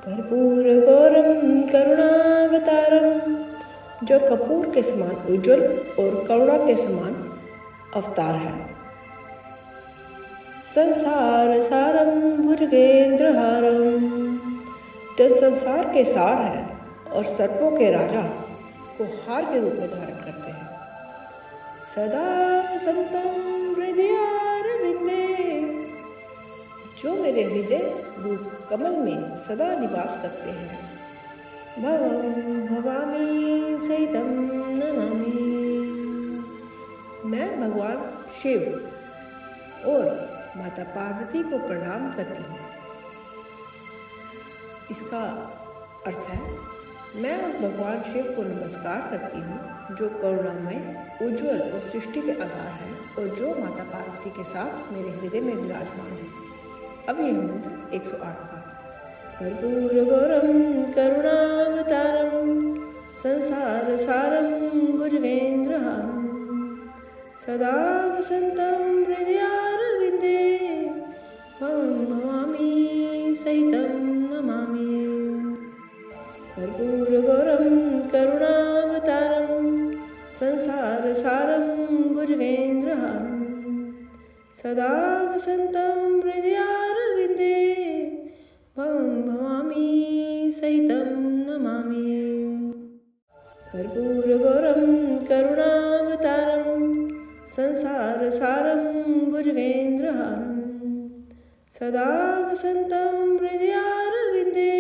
कर्पूरगौरं करुणावतारं, जो कपूर के समान उज्ज्वल और करुणा के समान अवतार है। संसार सारं भुजगेंद्रहारं, जो संसार के सार है और सर्पों के राजा को हार के रूप में धारण करते हैं। सदा वसंतं हृदयारविंदे, जो मेरे हृदय रूप कमल में सदा निवास करते हैं। भवं भवामी सहितं नमामि, मैं भगवान शिव और माता पार्वती को प्रणाम करती हूँ। इसका अर्थ है, मैं उस भगवान शिव को नमस्कार करती हूँ जो करुणामय, उज्ज्वल और सृष्टि के आधार है और जो माता पार्वती के साथ मेरे हृदय में विराजमान है। अब यह मंत्र 108 बार। कर्पूरगौरं करुणावतारं, संसार सारं भुजगेंद्रहारं, सदा वसंतं हृदयारविंदे, भवं भवामी सहितं नमामि। कर्पूरगौरं करुणावतारं, संसार सारं भुजगेंद्रहारं, सदा वसंतं हृदयारविंदे, भवं भवामी सहितं नमामि। कर्पूरगौरं करुणावतारं, संसार सारं भुजगेंद्रहारं, सदा वसंतं हृदयारविंदे,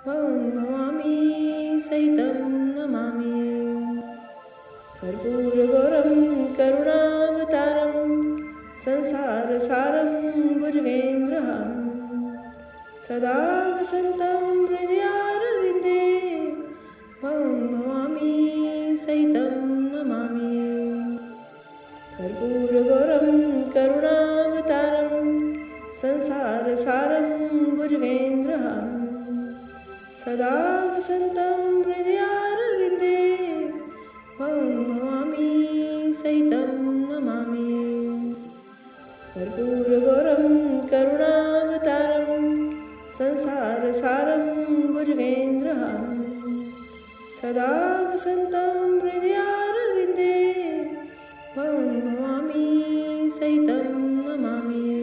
भवं भवामी सहितं नमामि। कर्पूरगौरं करुणावतारं, संसार सारं भुजगेंद्रहारं, सदा वसंतं हृदयारविंदे, भवं भवामी सहितं नमामि। कर्पूरगौरं करुणावतारं, संसार सारं भुजगेंद्रहारं, सदा वसंतं हृदयारविंदे, भवं भवामी सहितं नमामि। कर्पूरगौरं करुणावतारं, संसार सारं भुजगेंद्रहारं, सदा वसंतं हृदयारविंदे, भवं भवामी सहितं नमामि।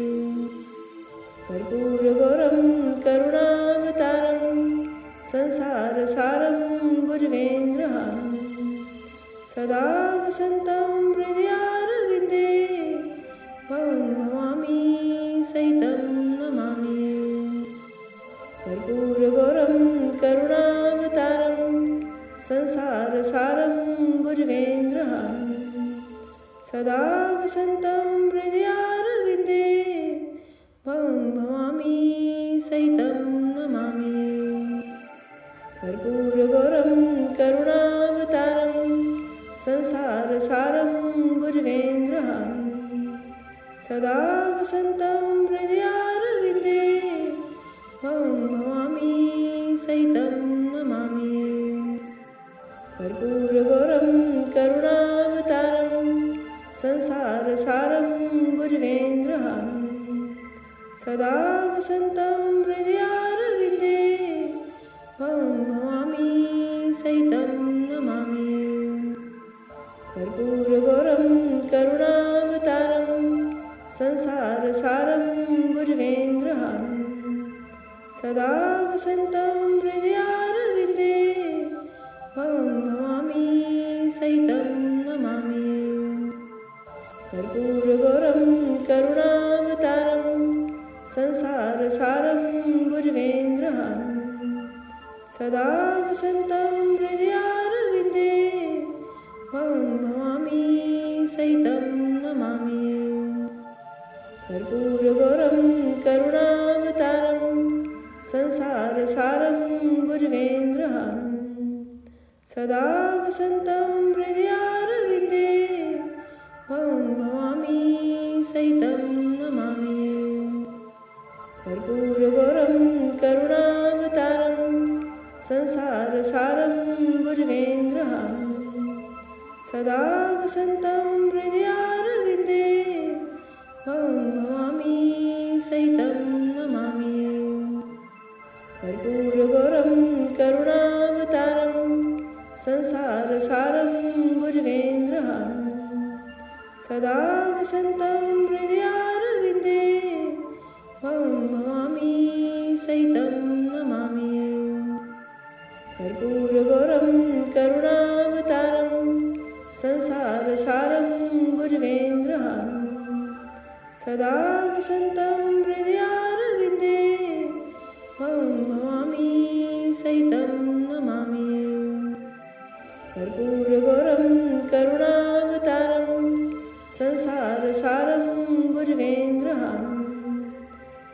कर्पूरगौरं करुणावतारं, संसार सारं भुजगेंद्रहारं, सदा वसंतं हृदयारविंदे, भवं भवामी सहितं नमामि। कर्पूरगौरं करुणावतारं, संसार सारं भुजगेंद्रहारं, सदा वसंतं हृदयारविंदे, भवं भवामी सहितं नमामि। कर्पूरगौरं करुणावतारं, संसार सारं भुजगेंद्रहारं, सदा वसंतं हृदयारविंदे, भवं भवामी सहितं नमामि। कर्पूरगौरं करुणावतारं, संसार सारं भुजगेंद्रहारं, सदा वसंतं हृदयारविंदे, भवं भवामी सहितं नमामि। कर्पूरगौरं करुणावतारं, संसार सारं भुजगेंद्रहारं, सदा वसंतं हृदयारविंदे, भवं भवामी सहितं नमामि। कर्पूरगौरं करुणावतारं, संसार सारं भुजगेंद्रहारं, सदा वसंतं हृदयारविंदे, भवं भवामी सहितं नमामि। कर्पूरगौरं करुणावतारं, संसार सारं भुजगेंद्रहारं, सदा वसंतं हृदयारविंदे, भवं भवामी सहितं नमामि। कर्पूरगौरं करुणावतारं, संसार सारं भुजगेंद्रहारं, सदा वसंतं हृदयारविंदे, भवं भवामी सहितं नमामि। कर्पूरगौरं करुणावतारं संसारसारं भुजगेन्द्रहारं सदा वसन्तं हृदयारविन्दे भवामि सहितं नमामि। कर्पूरगौरं करुणावतारं संसारसारं भुजगेन्द्रहारं सदा वसन्तं हृदयारविन्दे भवामि सहितं नमामि। कर्पूरगौरं करुणावतारं संसारसारं भुजगेन्द्रहारं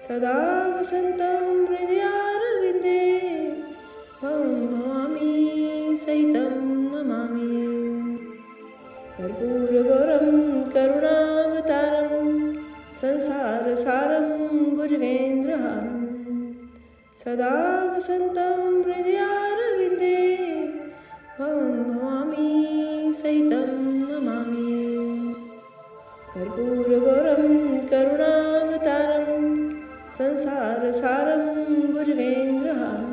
सदा वसन्तं हृदयारविन्दे भवामि सहितं नमामि। कर्पूरगौरं करुणावतारं संसारसारं भुजगेन्द्रहारं सदा वसन्तं हृदयारविन्दे भवामि सहितं नमामि। कर्पूरगौरं करुणावतारं संसारसारं भुजगेन्द्रहारं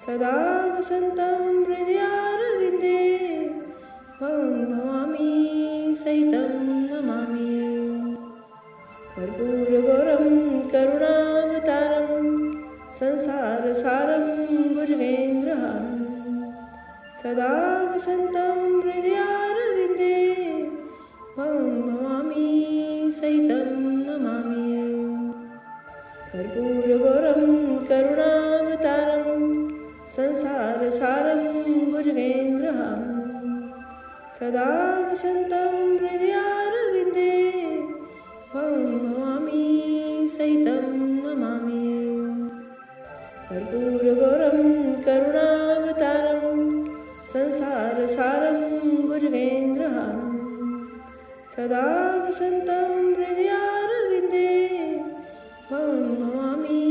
सदा वसन्तं हृदयारविन्दे भवामि सहितं नमामि। कर्पूरगौरं करुणावतारं संसारसारं भुजगेन्द्रहारं सदा वसन्तं हृदयारविन्दे भवामि सहितं नमामि। कर्पूरगौरं करुणावतारं संसारसारं भुजगेन्द्रहारं सदा वसन्तं हृदयारविन्दे भवामि सहितं नमामि। कर्पूरगौरं करुणावतारं संसारसारं भुजगेन्द्रहारं सदा वसन्तं हृदयारविन्दे भवामि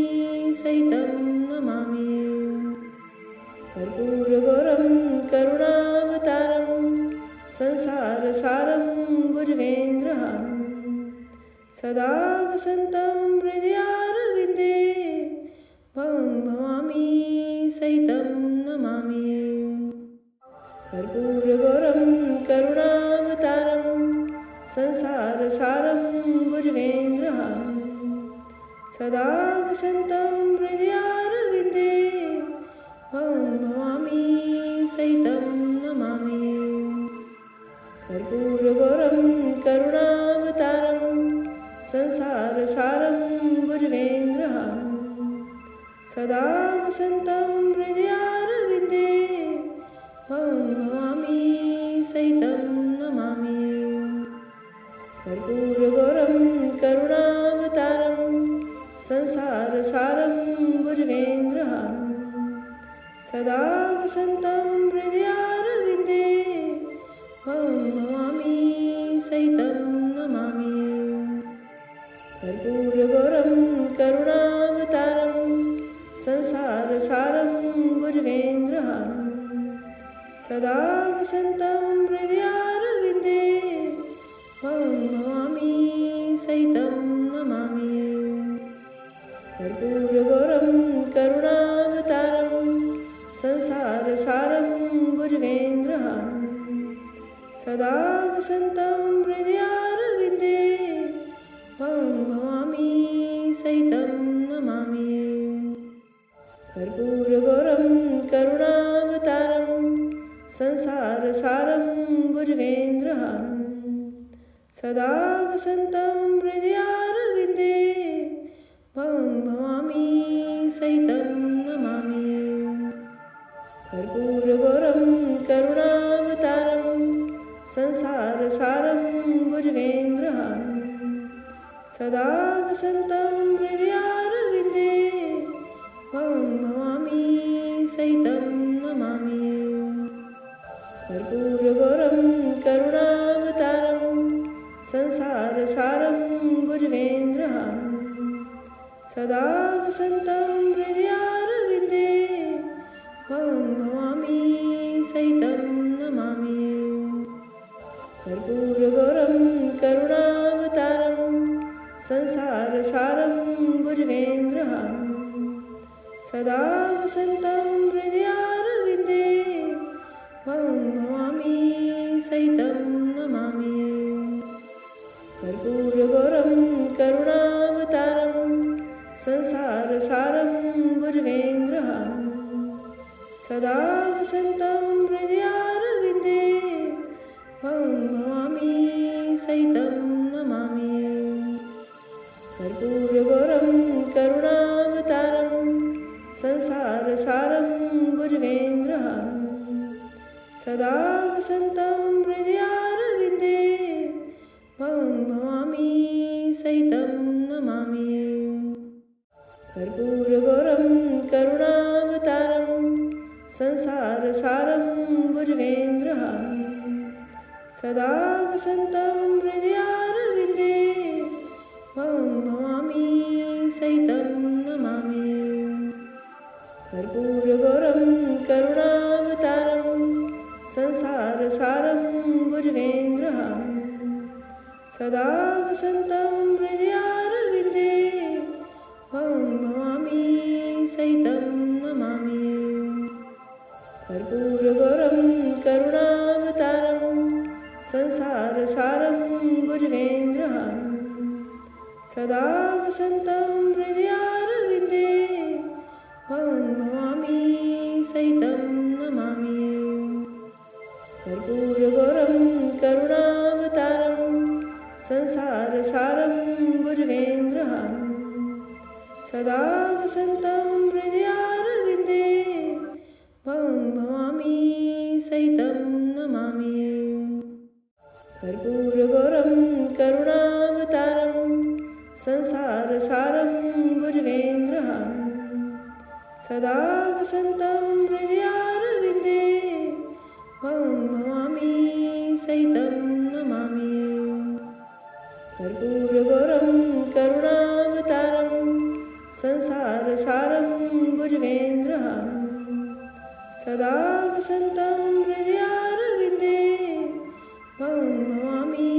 सहितं नमामि। कर्पूरगौरं करुणावतारं संसारसारं भुजगेन्द्रहारं सदा वसन्तं हृदयारविन्दे भवामि सहितं नमामि। कर्पूरगौरं करुणावतारं संसारसारं भुजगेन्द्रहारं सदा वसन्तं हृदयारविन्दे भवामि सहितं नमामि। कर्पूरगौरं करुणावतारं संसारसारं भुजगेन्द्रहारं सदा वसन्तं हृदयारविन्दे भवामि सहितं नमामि। कर्पूरगौरं करुणावतारं संसारसारं भुजगेन्द्रहारं सदा वसन्तं हृदयारविन्दे भवामि सहितं नमामि। कर्पूरगौरं करुणावतारं संसारसारं भुजगेन्द्रहारं सदा वसन्तं हृदयारविन्दे भवामि सहितं नमामि। कर्पूरगौरं करुणावतारं संसारसारं भुजगेन्द्रहारं सदा वसन्तं हृदयारविन्दे भवामि सहितं नमामि। कर्पूरगौरं करुणावतारं संसारसारं भुजगेन्द्रहारं सदा वसन्तं हृदयारविन्दे भवामि सहितं नमामि। कर्पूरगौरं करुणावतारं संसारसारं भुजगेन्द्रहारं सदा वसन्तं हृदयारविन्दे भवामि सहितं नमामि। कर्पूरगौरं करुणावतारं संसारसारं भुजगेन्द्रहारं सदा वसन्तं हृदयारविन्दे भवामि सहितं नमामि। कर्पूरगौरं करुणावतारं संसारसारं भुजगेन्द्रहारं सदा वसन्तं हृदयारविन्दे भवामि सहितं नमामि। कर्पूरगौरं करुणावतारं संसारसारं भुजगेन्द्रहारं सदा वसन्तं हृदयारविन्दे भवामि सहितं नमामि। कर्पूरगौरं करुणावतारं संसारसारं भुजगेन्द्रहारं सदा वसन्तं हृदयारविन्दे भवामि सहितं नमामि। कर्पूरगौरं करुणावतारं संसारसारं भुजगेन्द्रहारं सदा वसन्तं हृदयारविन्दे भवामि सहितं नमामि। कर्पूरगौरं करुणावतारं संसारसारं भुजगेन्द्रहारं सदा वसन्तं हृदयारविन्दे भवामि सहितं नमामि। कर्पूरगौरं करुणावतारं संसारसारं भुजगेन्द्रहारं सदा वसन्तं हृदयारविन्दे भवामि सहितं नमामि। कर्पूरगौरं करुणावतारं संसारसारं भुजगेन्द्रहारं सदा वसन्तं हृदयारविन्दे भवामि सहितं नमामि। कर्पूरगौरं करुणावतारं संसारसारं भुजगेन्द्रहारं सदा वसन्तं हृदयारविन्दे भवामि सहितं नमामि। कर्पूरगौरं करुणावतारं संसारसारं भुजगेन्द्रहारं सदा वसन्तं हृदयारविन्दे भवामि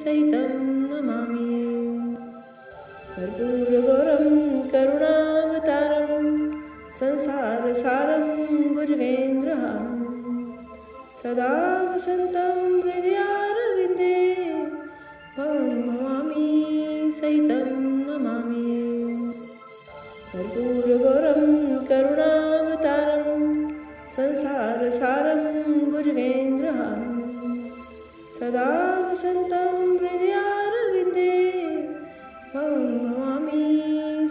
सहितं नमामि। कर्पूरगौरं करुणावतारं संसारसारं भुजगेन्द्रहारं सदा वसन्तं हृदयारविन्दे भवामि सहितं नमामि। कर्पूरगौरं करुणावतारं संसारसारं भुजगेन्द्रहारं सदा वसन्तं हृदयारविन्दे भवामि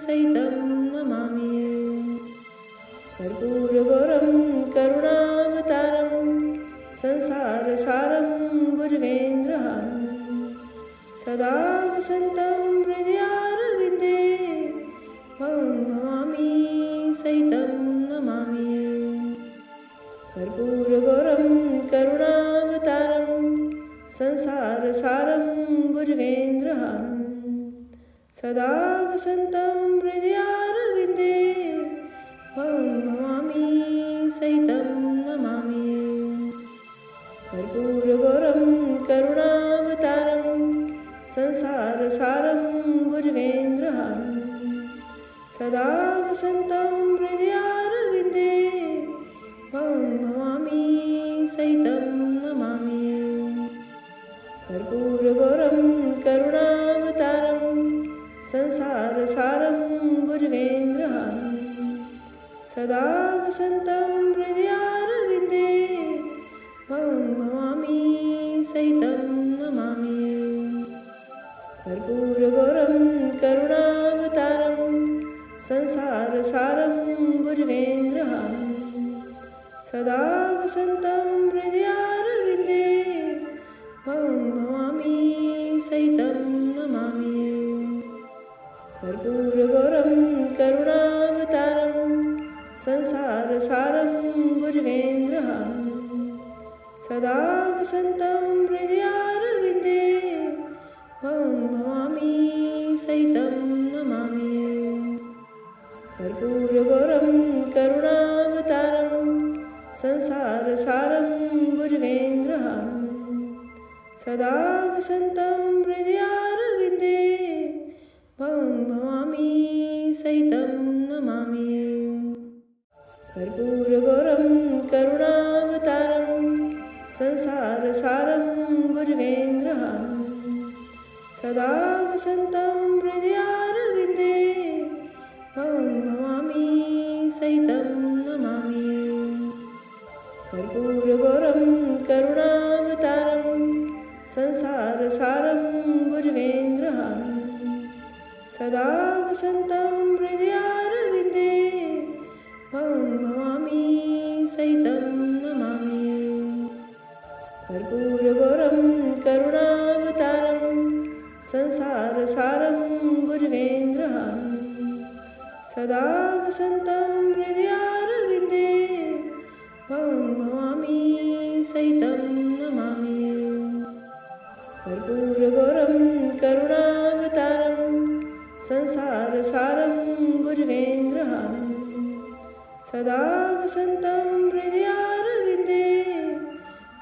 सहितं नमामि। कर्पूरगौरं करुणावतारं संसारसारं भुजगेन्द्रहारं सदा वसन्तं हृदयारविन्दे भवामि सहितं नमामि। कर्पूरगौरं करुणावतारं संसारसारं भुजगेन्द्रहारं सदा वसन्तं हृदयारविन्दे भवामि सहितं नमामि। कर्पूरगौरं करुणावतारं संसारसारं भुजगेन्द्रहारं सदा वसन्तं हृदयारविन्दे भवामि सहितं नमामि। कर्पूरगौरं करुणावतारं संसारसारं भुजगेन्द्रहारं सदा वसन्तं हृदयारविन्दे भवामि सहितं नमामि। कर्पूरगौरं करुणावतारं संसारसारं भुजगेन्द्रहारं सदा वसन्तं हृदयारविन्दे भवामि सहितं नमामि। कर्पूरगौरं करुणावतारं संसारसारं भुजगेन्द्रहारं सदा वसन्तं हृदयारविन्दे भवामि सहितं नमामि। कर्पूरगौरं करुणावतारं संसारसारं भुजगेन्द्रहारं सदा वसन्तं हृदयारविन्दे भवामि सहितं नमामि। कर्पूरगौरं करुणावतारं संसारसारं भुजगेन्द्रहारं सदा वसन्तं हृदयारविन्दे भवामि सहितं नमामि। कर्पूरगौरं करुणावतारं संसारसारं भुजगेन्द्रहारं सदा वसन्तं हृदयारविन्दे भवामि सहितं नमामि। कर्पूरगौरं करुणावतारं संसारसारं भुजगेन्द्रहारं सदा वसन्तं हृदयारविन्दे भवामि सहितं नमामि। कर्पूरगौरं करुणावतारं संसारसारं भुजगेन्द्रहारं सदा वसन्तं हृदयारविन्दे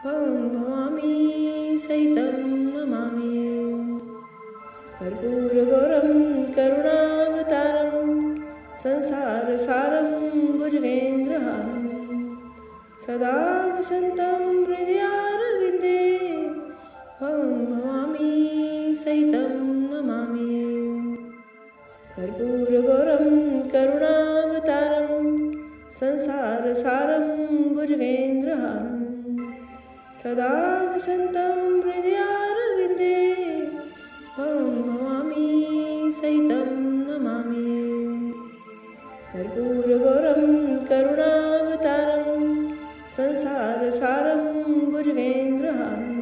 भवामि सहितं नमामि। कर्पूरगौरं करुणावतारं संसारसारं भुजगेन्द्रहारं सदा वसन्तं हृदयारविन्दे भवामि सहितं नमामि। कर्पूरगौरं करुणावतारं संसारसारं भुजगेन्द्रहारं सदा वसन्तं हृदयारविन्दे भवामि सहितं नमामि। कर्पूरगौरं करुणावतारं संसारसारं भुजगेन्द्रहारं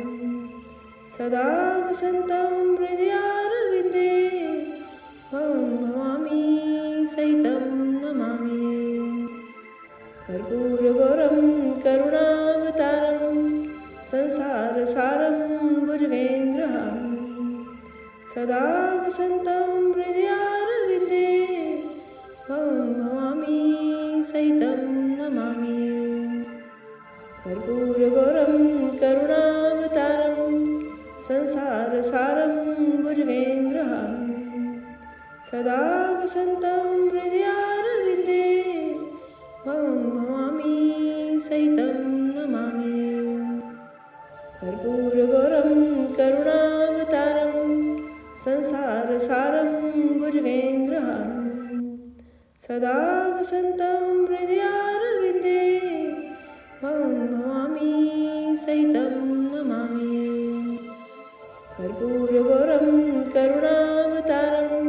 सदा वसन्तं हृदयारविन्दे भवामि सहितं नमामि। कर्पूरगौरं करुणावतारं संसारसारं भुजगेन्द्रहारं सदा वसन्तं हृदयारविन्दे भवामि सहितं नमामि। कर्पूरगौरं करुणावतारं संसारसारं भुजगेन्द्रहारं सदा वसन्तं हृदयारविन्दे भवामि सहितं नमामि। कर्पूरगौरं करुणावतारं संसारसारं भुजगेन्द्रहारं सदा वसन्तं हृदयारविन्दे भवामि सहितं नमामि। कर्पूरगौरं करुणावतारं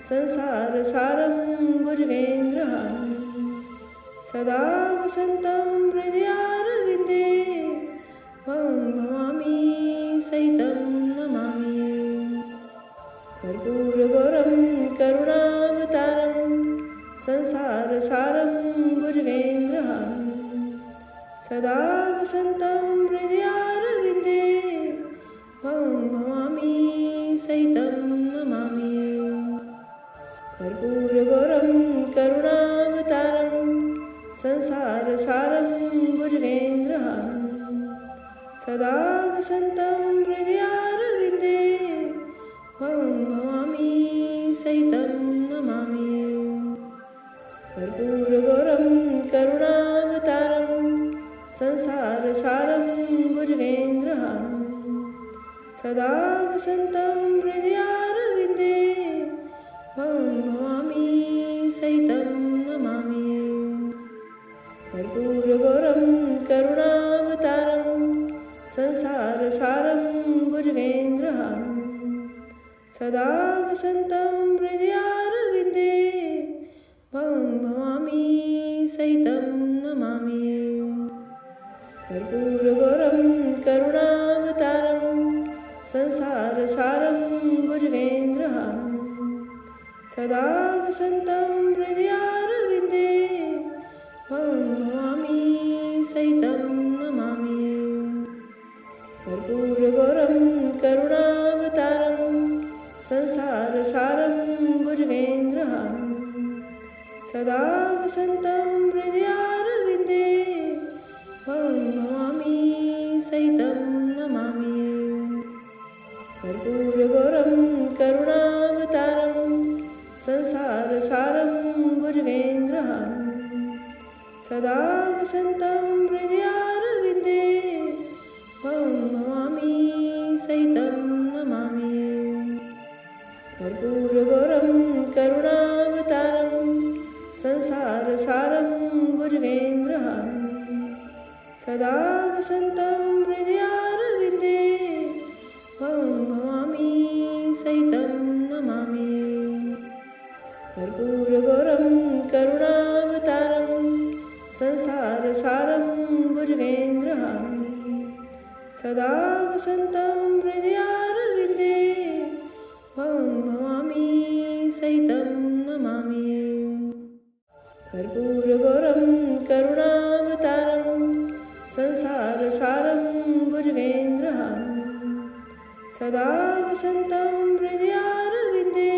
संसारसारं भुजगेन्द्रहारं सदा वसन्तं हृदयारविन्दे भवामि सहितं नमामि। कर्पूरगौरं करुणावतारं संसारसारं भुजगेन्द्रहारं सदा वसन्तं हृदयारविन्दे भवामि सहितं नमामि। कर्पूरगौरं करुणावतारं संसारसारं भुजगेन्द्रहारं सदा वसन्तं हृदयारविन्दे भवामि सहितं नमामि। कर्पूरगौरं करुणावतारं संसारसारं भुजगेन्द्रहारं सदा वसन्तं हृदयारविन्दे भवामि सहितं नमामि। कर्पूरगौरं करुणावतारं संसारसारं भुजगेन्द्रहारं सदा वसन्तं हृदयारविन्दे भवामि सहितं नमामि। कर्पूरगौरं करुणावतारं संसारसारं भुजगेन्द्रहारं सदा वसन्तं हृदयारविन्दे भवामि सहितं नमामि। कर्पूरगौरं करुणावतारं संसारसारं भुजगेन्द्रहारं सदा वसन्तं हृदयारविन्दे भवामि सहितं नमामि। कर्पूरगौरं करुणावतारं संसारसारं भुजगेन्द्रहारं सदा वसन्तं हृदयारविन्दे भवामि सहितं नमामि। कर्पूरगौरं करुणावतारं संसारसारं भुजगेन्द्रहारं सदा वसन्तं हृदयारविन्दे भवामि सहितं नमामि। कर्पूरगौरं करुणावतारं संसारसारं भुजगेन्द्रहारं सदा वसन्तं हृदयारविन्दे भवामि सहितं नमामि। कर्पूरगौरं करुणावतारं संसारसारं भुजगेन्द्रहारं सदा वसन्तं हृदयारविन्दे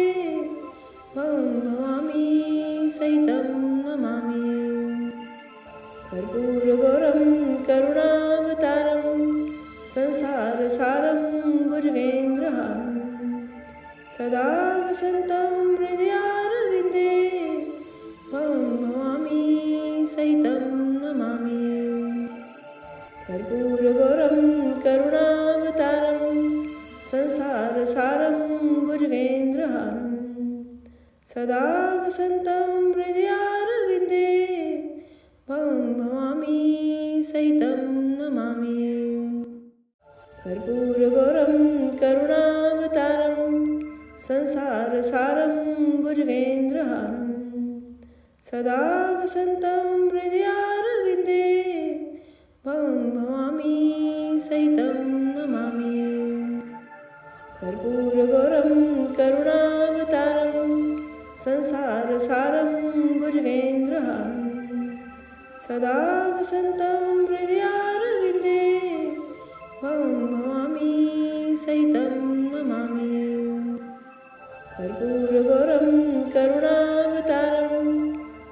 भवामि सहितं नमामि। कर्पूरगौरं करुणावतारं संसारसारं भुजगेन्द्रहारं सदा वसन्तं हृदयारविन्दे भवामि सहितं नमामि। कर्पूरगौरं करुणावतारं संसारसारं भुजगेन्द्रहारं सदा वसन्तं हृदयारविन्दे भवामि सहितं नमामि। कर्पूरगौरं करुणावतारं संसारसारं भुजगेन्द्रहारं सदा वसन्तं हृदयारविन्दे भवामि सहितं नमामि। कर्पूरगौरं करुणावतारं संसारसारं भुजगेन्द्रहारं सदा वसन्तं हृदयारविन्दे भवामि सहितं नमामि। कर्पूरगौरं करुणावतारं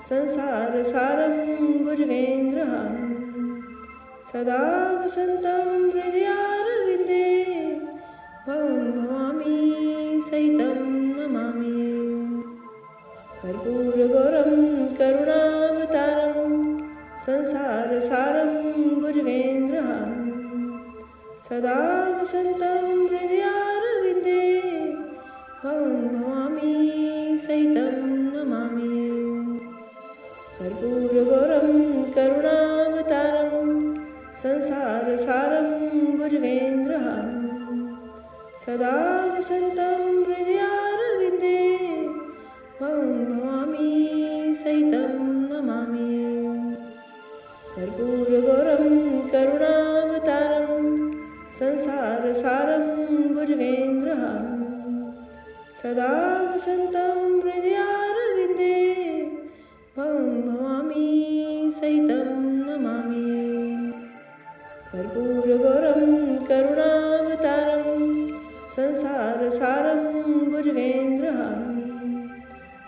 संसारसारं भुजगेन्द्रहारं सदा वसन्तं हृदयारविन्दे भवामि सहितं नमामि। कर्पूरगौरं करुणावतारं संसारसारं भुजगेन्द्रहारं सदा वसन्तं हृदयारविन्दे भवामि सहितं नमामि। कर्पूरगौरं करुणावतारं संसारसारं भुजगेन्द्रहारं सदा वसन्तं हृदयारविन्दे भवामि सहितं नमामि। कर्पूरगौरं करुणावतारं संसारसारं भुजगेन्द्रहारं सदा वसन्तं हृदयारविन्दे भवामि सहितं नमामि। कर्पूरगौरं करुणावतारं संसारसारं भुजगेन्द्रहारं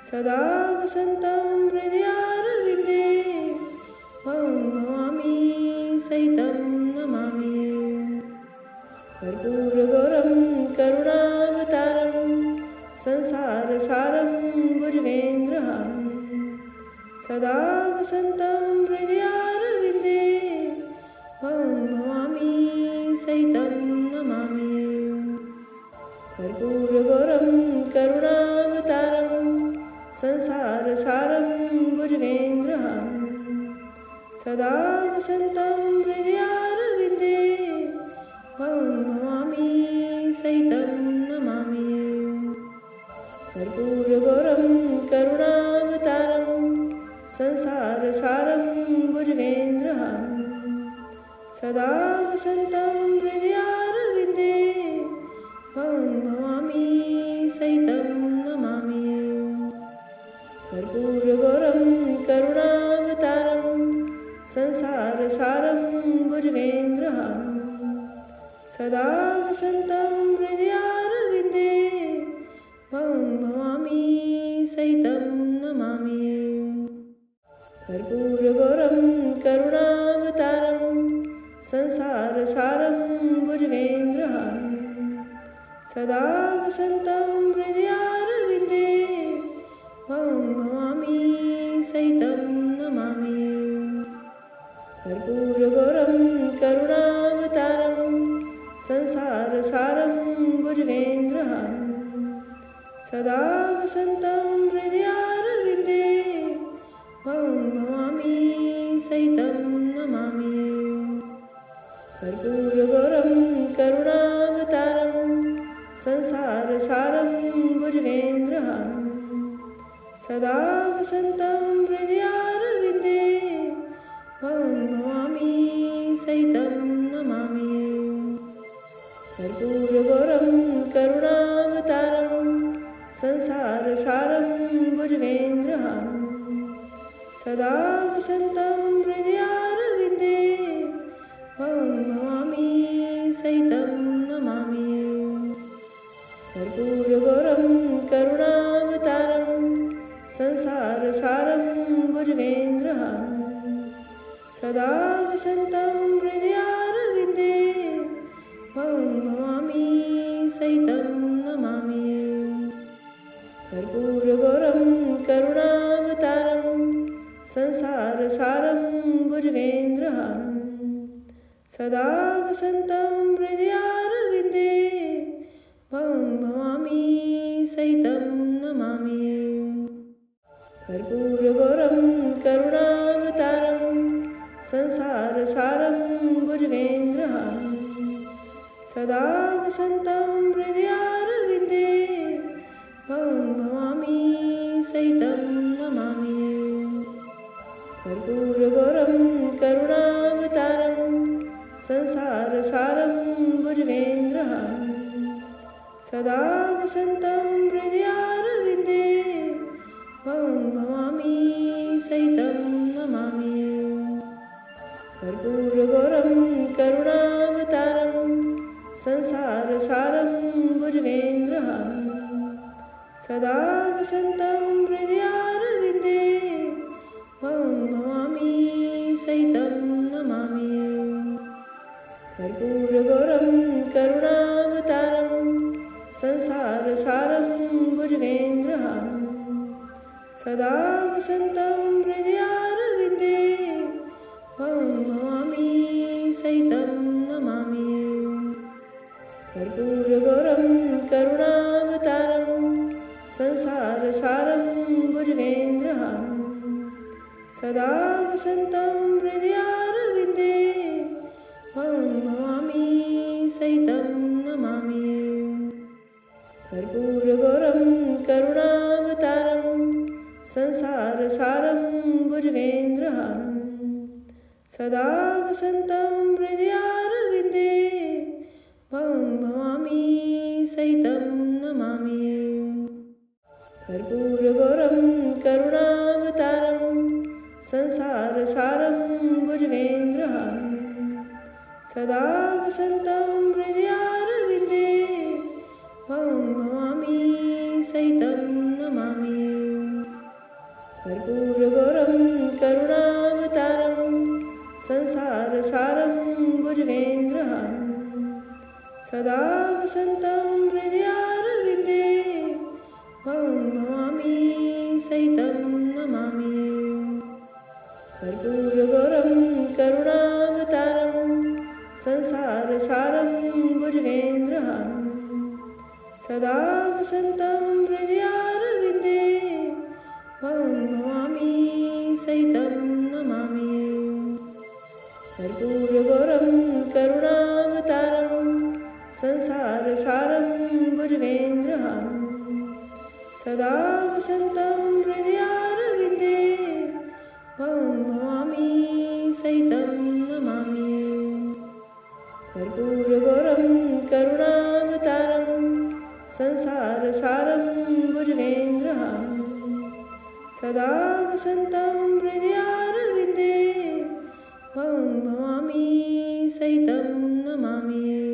सदा वसन्तं हृदयारविन्दे भवामि सहितं नमामि। कर्पूरगौरं करुणावतारं संसारसारं भुजगेन्द्रहारं सदा वसन्तं हृदयारविन्दे भवामि सहितं नमामि। कर्पूरगौरं करुणावतारं संसारसारं भुजगेन्द्रहारं सदा वसन्तं हृदयारविन्दे, भवामि सहितं नमामि। कर्पूरगौरं करुणावतारं संसारसारं भुजगेन्द्रहारं सदा वसन्तं हृदयारविन्दे, भवामि सहितं नमामि। कर्पूरगौरं करुणावतारं संसारसारं भुजगेन्द्रहारं सदा वसन्तं हृदयारविन्दे, भवामि सहितं नमामि। कर्पूरगौरं करुणावतारं संसारसारं भुजगेन्द्रहारं सदा वसन्तं हृदयारविन्दे, भवामि सहितं नमामि। कर्पूरगौरं करुणावतारं संसारसारं भुजगेन्द्रहारं सदा वसन्तं हृदयारविन्दे भवं भवामि सहितं नमामि। कर्पूरगौरं करुणावतारं संसारसारं भुजगेन्द्रहारं सदा वसन्तं हृदयारविन्दे भवं भवामि सहितं नमामि। कर्पूरगौरं करुणावतारं संसारसारं भुजगेन्द्रहारं सदा वसन्तं हृदयारविन्दे भवं भवामि सहितं नमामि। कर्पूरगौरं करुणावतारं संसारसारं भुजगेन्द्रहारं सदा वसन्तं हृदयारविन्दे भवं भवामि सहितं नमामि। कर्पूरगौरं करुणावतारं संसारसारं भुजगेन्द्रहारं सदा वसन्तं हृदयारविन्दे भवं भवामि सहितं नमामि। कर्पूरगौरं करुणावतारं संसारसारं भुजगेन्द्रहारं सदा वसन्तं हृदयारविन्दे भवं भवामि सहितं नमामि। कर्पूरगौरं करुणावतारं संसारसारं भुजगेन्द्रहारं सदा वसन्तं हृदयारविन्दे भवं भवामि सहितं नमामि। कर्पूरगौरं करुणावतारं संसारसारं भुजगेन्द्रहारं सदा वसन्तं हृदयारविन्दे भवं भवामि सहितं नमामि। कर्पूरगौरं करुणावतारं संसारसारं भुजगेन्द्रहारं सदा वसन्तं हृदयारविन्दे भवं भवामि सहितं नमामि। कर्पूरगौरं करुणावतारं संसारसारं भुजगेन्द्रहारं सदा वसन्तं हृदयारविन्दे भवं भवामि सहितं नमामि। कर्पूरगौरं करुणावतारं संसारसारं भुजगेन्द्रहारं सदा वसन्तं हृदयारविन्दे भवं भवामि सहितं नमामि। कर्पूरगौरं करुणावतारं संसारसारं भुजगेन्द्रहारं सदा वसन्तं हृदयारविन्दे भवं भवामि सहितं नमामि। कर्पूरगौरं करुणावतारं संसारसारं भुजगेन्द्रहारं सदा वसन्तं हृदयारविन्दे भवं भवामि सहितं नमामि। कर्पूरगौरं करुणावतारं संसारसारं भुजगेन्द्रहारं सदा वसन्तं हृदयारविन्दे भवं भवामि सहितं नमामि। कर्पूरगौरं करुणावतारं संसारसारं भुजगेन्द्रहारं सदा वसन्तं हृदयारविन्दे भवं भवामि सहितं नमामि। कर्पूरगौरं करुणावतारं संसारसारं भुजगेन्द्रहारं सदा वसन्तं हृदयारविन्दे भवं भवामि सहितं नमामि।